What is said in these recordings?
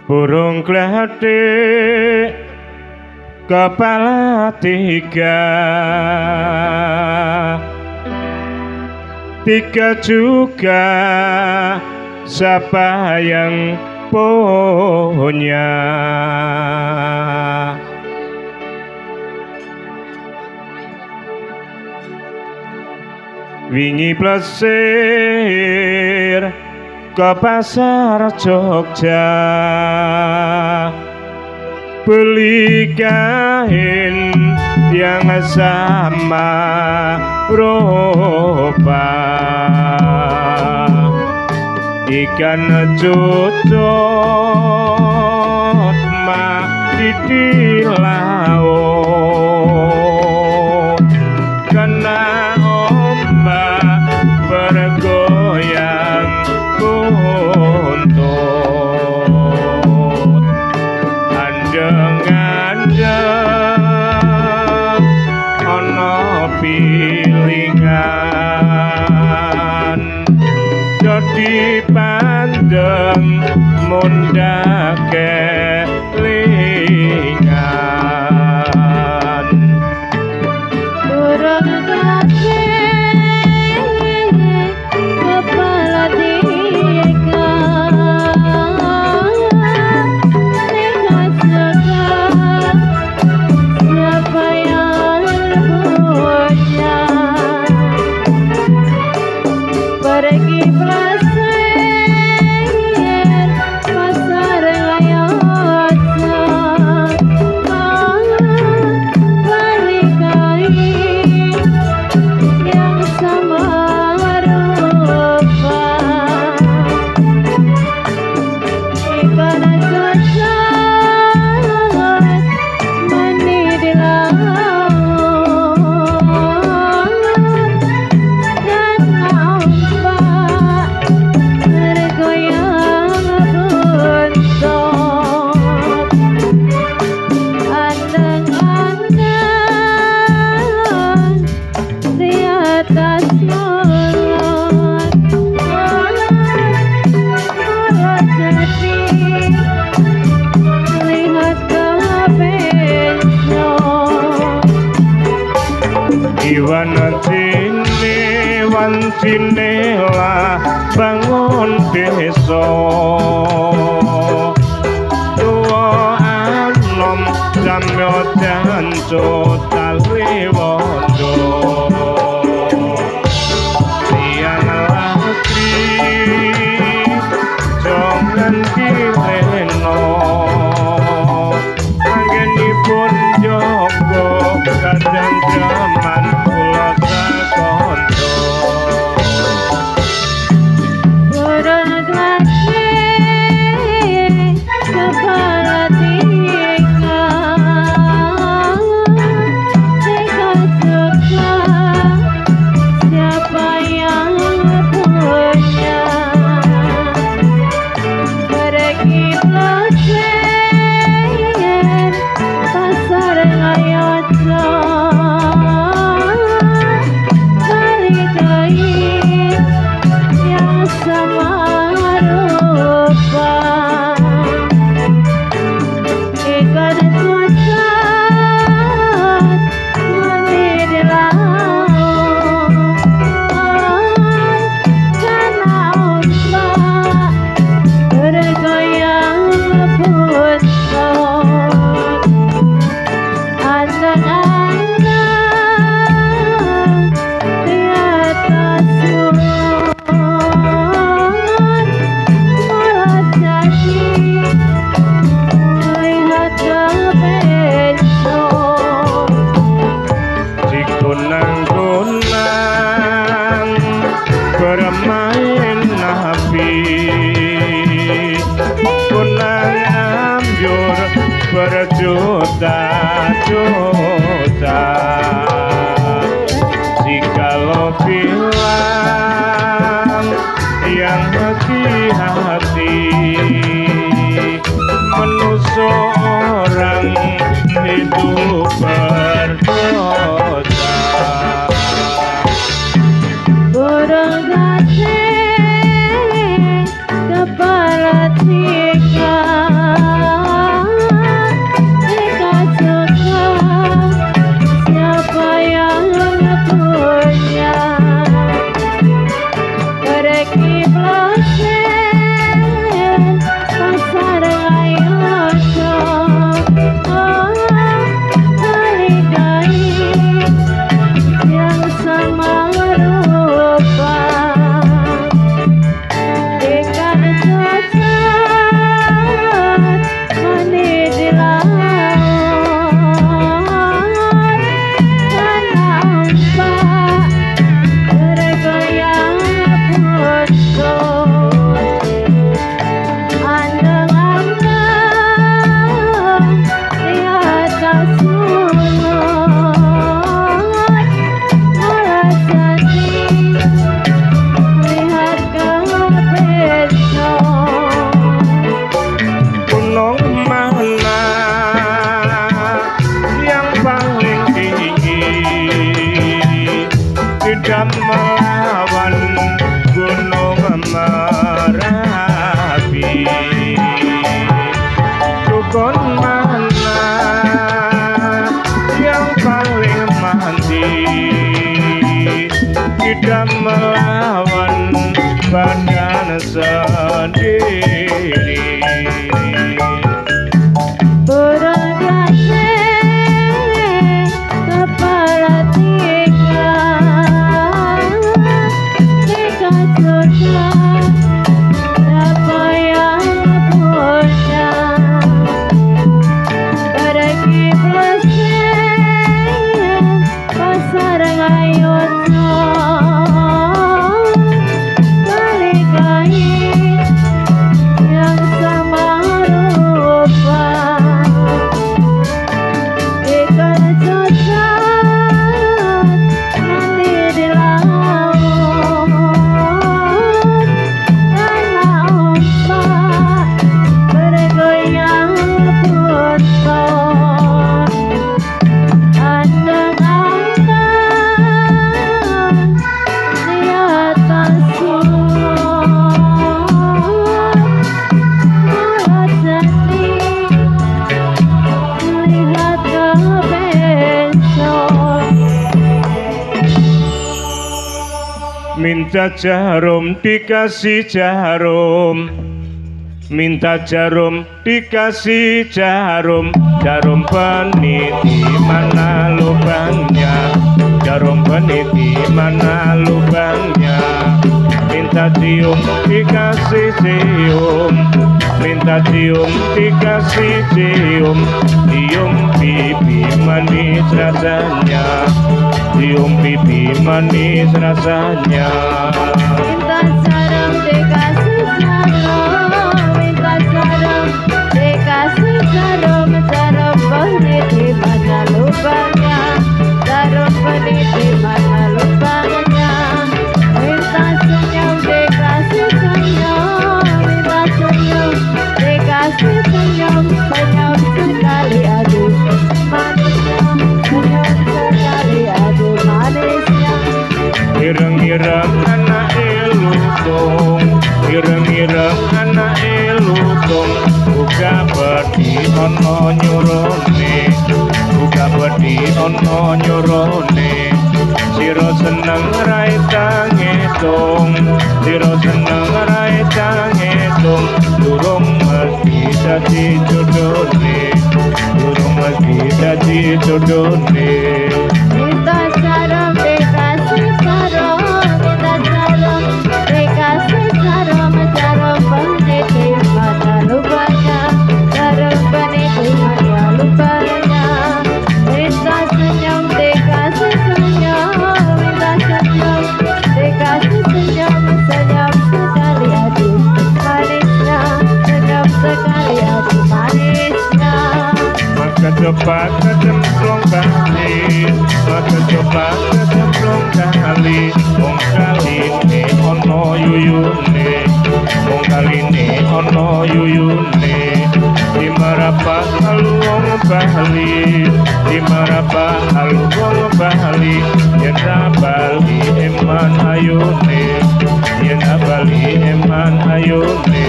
burung gledek kepala tiga juga siapa yang punya. Wingi plesir ke pasar Jogja beli kain yang sama rupa, ikan cucut mati di laut kena ombak bergoyang buntut, andeng-andeng ono pilingan jadi pandeng mundake lingan. Burung gledek kepala tiga siapa yang punya, pergi plesir pasar Ngayotsa beli kain yang sama rupa, ikan cucut mandi di laut dan ombak bergoyang buntut, andeng-andeng di atas mulut jadi lihat ke besok. Iwan wancine lah bangun desa tuwa anom samyo janco tali wondo siang latri jongan kileno anggenipun jogo kadang jaman kula sakondo. Burung gledek kepala tiga juga siapa yang punya, pergi plesir pasar Ngayotsa beli kain yang sama rupa, ikan cucut mandi di laut kena ombak bergoyang buntut, andeng-andeng di atas mulut malah jadi lihat ke besok. Dikunang-kunang bermain nabi, kunang ambyur berjuta-juta, jikalau bilang yang hati-hati menusuk orang hidup berdosa. Burung gledek kepala tiga Tidak melawan gunung Merapi. Dukun mana yang paling mandi? Tidak melawan badan sendiri. Burung gandeng kepala tiga, tiga sudah siapa yang punya? Pergi bersih pasar ngayuto, balik kain yang sama rupa. Ikan cocok mandi di laut, karena ombak bergoyang putar. Andang-andang di atas sungai, malah jadi lihat ke besok. Minta jarum dikasih jarum, minta jarum dikasih jarum. Jarum peniti mana lubangnya? Jarum peniti mana lubangnya? Minta cium dikasih cium, minta cium dikasih cium. Cium pipi manis rasanya, cium pipi manis rasanya. Minta jarum dikasih jarum, minta jarum dikasih jarum. Jarum peniti mana lubangnya? Jarum peniti mana lubangnya? Minta senyum dikasih senyum, minta senyum dikasih senyum. Senyum sekali aduh manisnya, senyum sekali aduh manisnya. Ireng-ireng anak elutong, ireng-ireng anak elutong. Buka bedi ono nyurone, buka bedi ono nyurone. Siro seneng rai tangetong, siro seneng rai tangetong. Durung mesti dadi jodone, durung mesti dadi jodone. Minta jarum dikasih jarum, minta jarum dikasih jarum. Jarum peniti mana lubangnya? Jarum peniti mana lubangnya? Minta senyum dikasih senyum, minta senyum dikasih senyum. Senyum sekali aduh manisnya, senyum sekali aduh manisnya. Maka coba kecemplung kali, maka coba kecemplung kali. Wong kali ini ono yuyune, wong kali ini ono yuyune. Di marapa halu wong Bali, di marapa halu wong Bali. Yen ra Bali eman ayune, yen ra Bali eman ayune.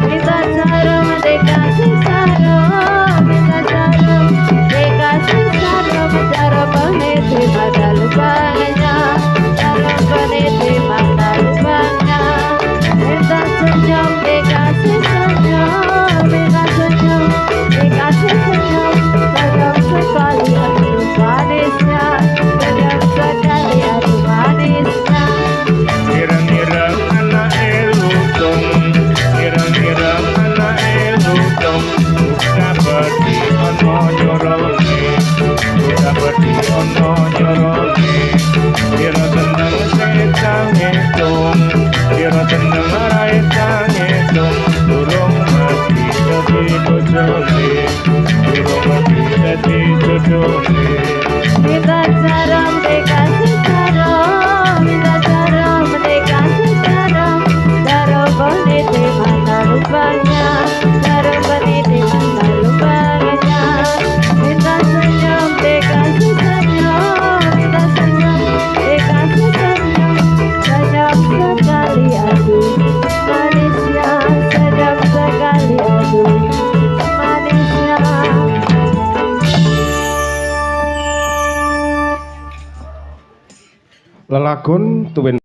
Minta jarum dikasih jarum, minta jarum dikasih jarum. Jarum peniti mana lubangnya? Jarum peniti mana lubangnya? Minta senyum dikasih senyum, minta senyum dikasih senyum. Senyum sekali aduh manisnya, senyum sekali aduh manisnya. Ireng-ireng anak elutong, ireng ngarai tangitung durung mati dadi bojone durung mati dadi jodone Minta cara dikasih cara, minta cara dikasih cara. Cara peniti mana lupanya, cara peniti mana lupanya. Minta senyum dikasih senyum, minta senyum dikasih senyum. Senyum sekali aduh manisnya, senyum sekali aduh manisnya. Lelagon tuwin